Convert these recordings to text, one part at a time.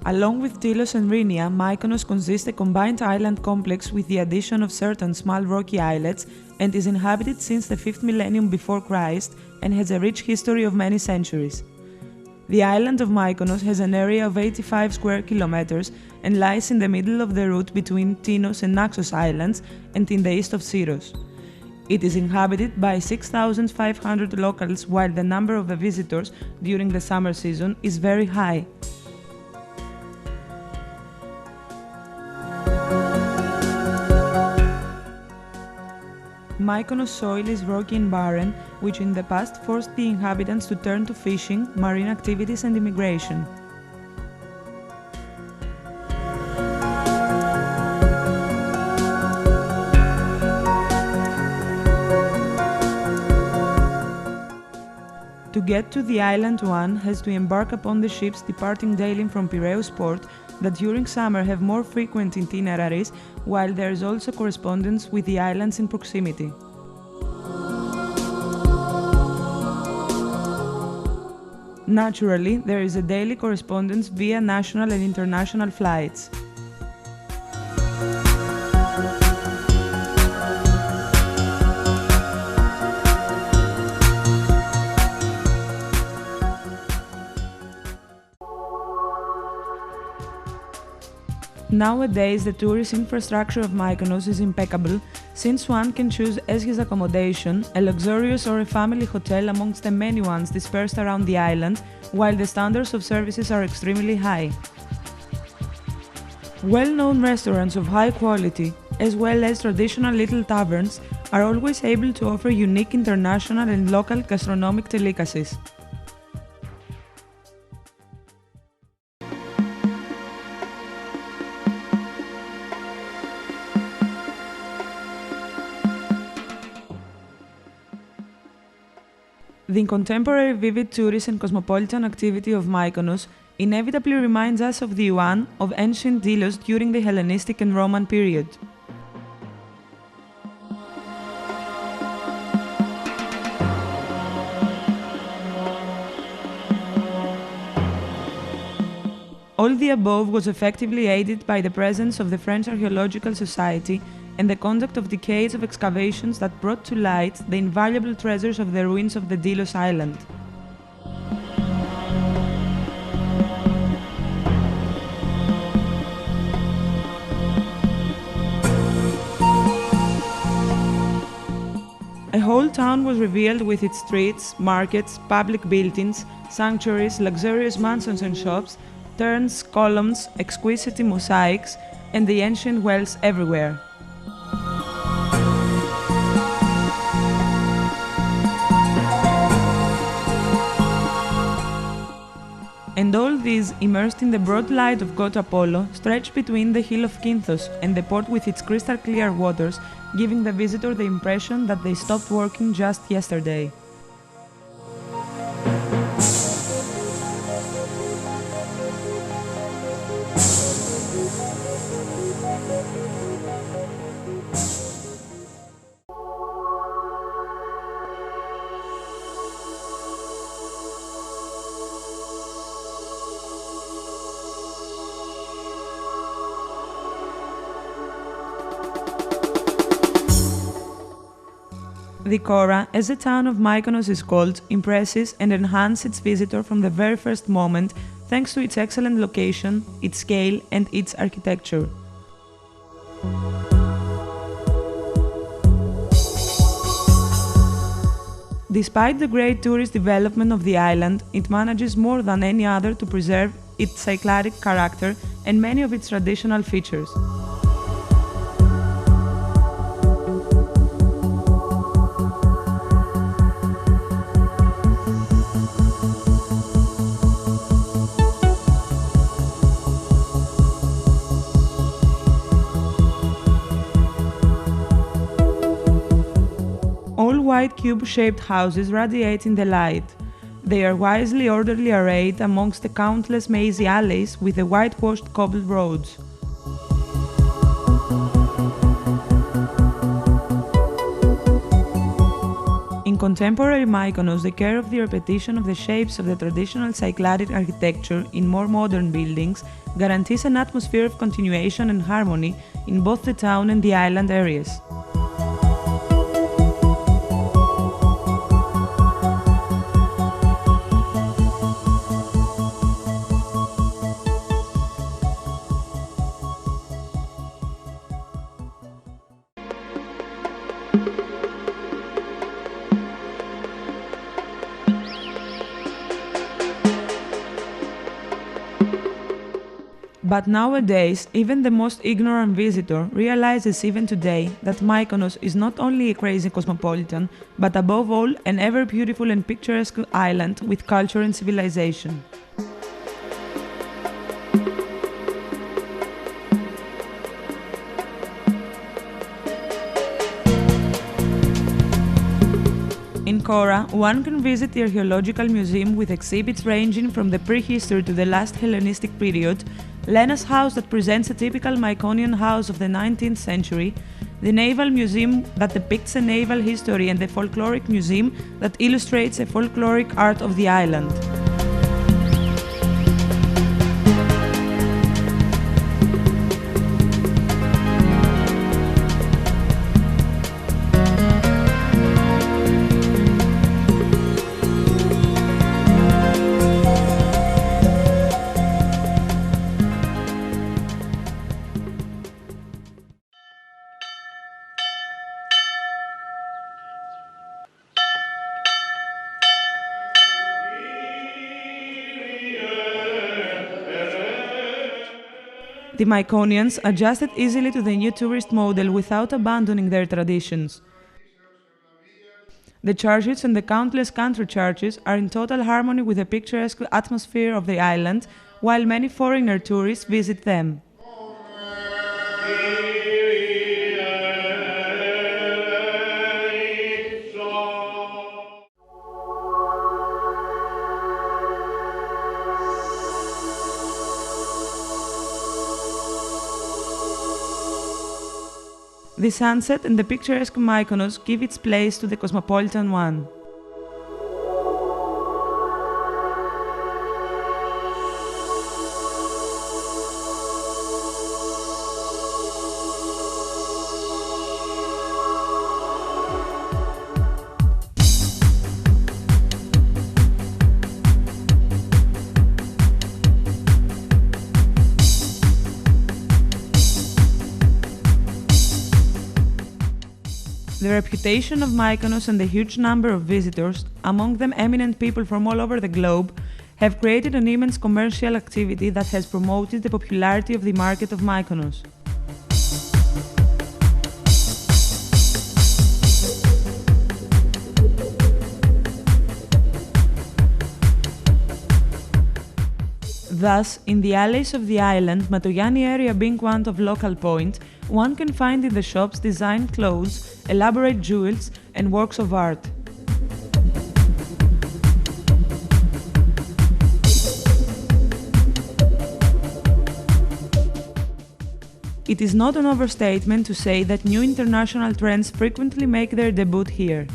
Along with Delos and Rhynia, Mykonos consists a combined island complex with the addition of certain small rocky islets and is inhabited since the 5th millennium before Christ and has a rich history of many centuries. The island of Mykonos has an area of 85 square kilometers and lies in the middle of the route between Tinos and Naxos Islands and in the east of Syros. It is inhabited by 6,500 locals, while the number of visitors during the summer season is very high. Mykonos soil is rocky and barren, which in the past forced the inhabitants to turn to fishing, marine activities and immigration. To get to the island, one has to embark upon the ships departing daily from Piraeus port that during summer have more frequent itineraries, while there is also correspondence with the islands in proximity. Naturally, there is a daily correspondence via national and international flights. Nowadays, the tourist infrastructure of Mykonos is impeccable, since one can choose as his accommodation a luxurious or a family hotel amongst the many ones dispersed around the island, while the standards of services are extremely high. Well-known restaurants of high quality, as well as traditional little taverns, are always able to offer unique international and local gastronomic delicacies. The contemporary vivid tourist and cosmopolitan activity of Mykonos inevitably reminds us of the one of ancient Delos during the Hellenistic and Roman period. All the above was effectively aided by the presence of the French Archaeological Society and the conduct of decades of excavations that brought to light the invaluable treasures of the ruins of the Delos island. A whole town was revealed with its streets, markets, public buildings, sanctuaries, luxurious mansions and shops, turns, columns, exquisite mosaics, and the ancient wells everywhere. And all these, immersed in the broad light of God Apollo, stretched between the hill of Kinthos and the port with its crystal-clear waters, giving the visitor the impression that they stopped working just yesterday. The Kora, as the town of Mykonos is called, impresses and enhances its visitor from the very first moment thanks to its excellent location, its scale and its architecture. Despite the great tourist development of the island, it manages more than any other to preserve its cycladic character and many of its traditional features. All white cube-shaped houses radiate in the light. They are wisely orderly arrayed amongst the countless mazy alleys with the whitewashed cobbled roads. In contemporary Mykonos, the care of the repetition of the shapes of the traditional Cycladic architecture in more modern buildings guarantees an atmosphere of continuation and harmony in both the town and the island areas. But nowadays, even the most ignorant visitor realizes even today that Mykonos is not only a crazy cosmopolitan, but above all an ever beautiful and picturesque island with culture and civilization. In Kora, one can visit the archaeological museum with exhibits ranging from the prehistory to the last Hellenistic period, Lena's house that presents a typical Myconian house of the 19th century, the Naval Museum that depicts a naval history, and the Folkloric Museum that illustrates a folkloric art of the island. The Myconians adjusted easily to the new tourist model without abandoning their traditions. The churches and the countless country churches are in total harmony with the picturesque atmosphere of the island, while many foreigner tourists visit them. The sunset and the picturesque Mykonos give its place to the cosmopolitan one. The reputation of Mykonos and the huge number of visitors, among them eminent people from all over the globe, have created an immense commercial activity that has promoted the popularity of the market of Mykonos. Thus, in the alleys of the island, Matogianni area being one of local point, one can find in the shops designed clothes, elaborate jewels, and works of art. It is not an overstatement to say that new international trends frequently make their debut here.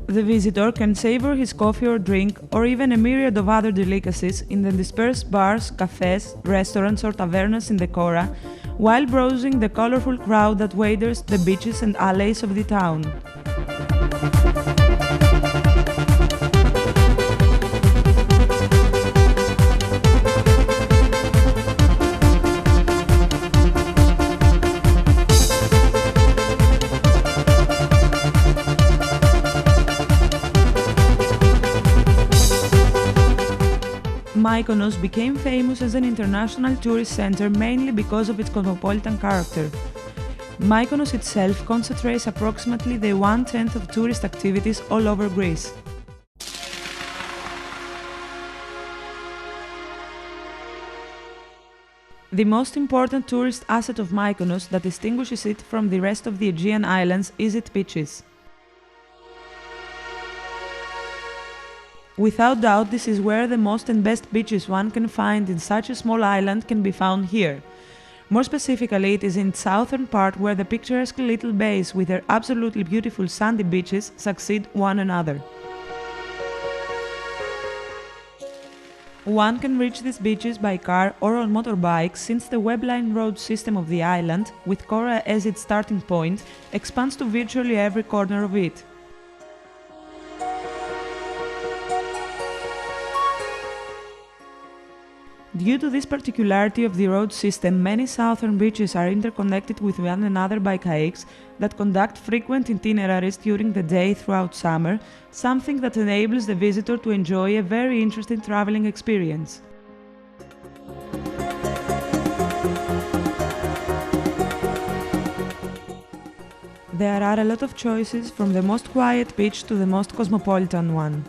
The visitor can savor his coffee or drink, or even a myriad of other delicacies, in the dispersed bars, cafes, restaurants or tavernas in the Kora, while browsing the colorful crowd that waders the beaches and alleys of the town. Mykonos became famous as an international tourist center mainly because of its cosmopolitan character. Mykonos itself concentrates approximately the 1/10 of tourist activities all over Greece. The most important tourist asset of Mykonos that distinguishes it from the rest of the Aegean islands is its beaches. Without doubt, this is where the most and best beaches one can find in such a small island can be found here. More specifically, it is in its southern part where the picturesque little bays with their absolutely beautiful sandy beaches succeed one another. One can reach these beaches by car or on motorbikes since the webline road system of the island, with Kora as its starting point, expands to virtually every corner of it. Due to this particularity of the road system, many southern beaches are interconnected with one another by kayaks that conduct frequent itineraries during the day throughout summer, something that enables the visitor to enjoy a very interesting traveling experience. There are a lot of choices from the most quiet beach to the most cosmopolitan one.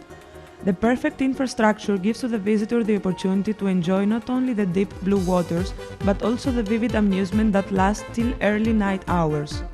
The perfect infrastructure gives to the visitor the opportunity to enjoy not only the deep blue waters, but also the vivid amusement that lasts till early night hours.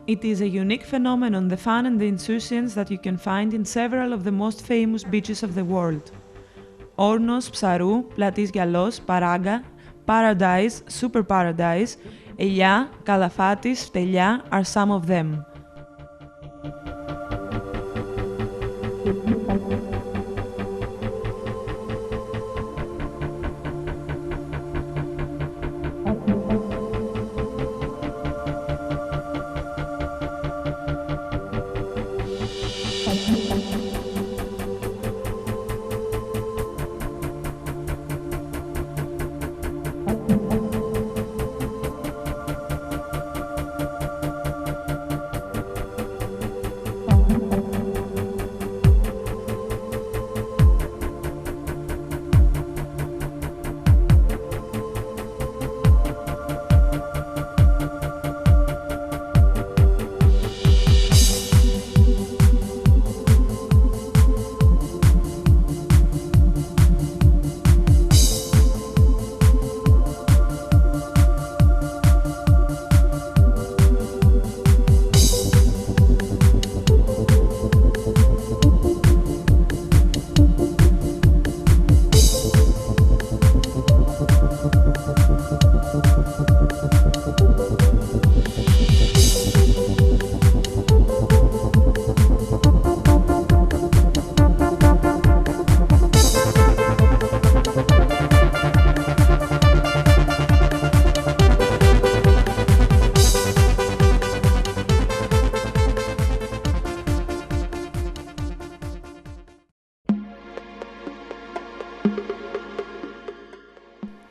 It is a unique phenomenon, the fun and the insouciance that you can find in several of the most famous beaches of the world. Όρνος, Ψαρού, Πλατής Γυαλός, Παράγκα, Paradise, Super Paradise, Ελιά, Καλαφάτης, Φτελιά are some of them.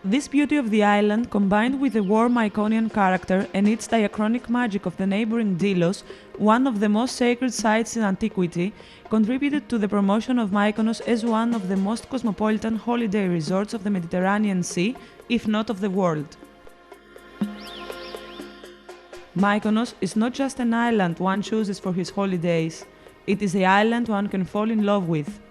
This beauty of the island, combined with the warm Myconian character and its diachronic magic of the neighboring Delos, one of the most sacred sites in antiquity, contributed to the promotion of Mykonos as one of the most cosmopolitan holiday resorts of the Mediterranean Sea, if not of the world. Mykonos is not just an island one chooses for his holidays. It is the island one can fall in love with.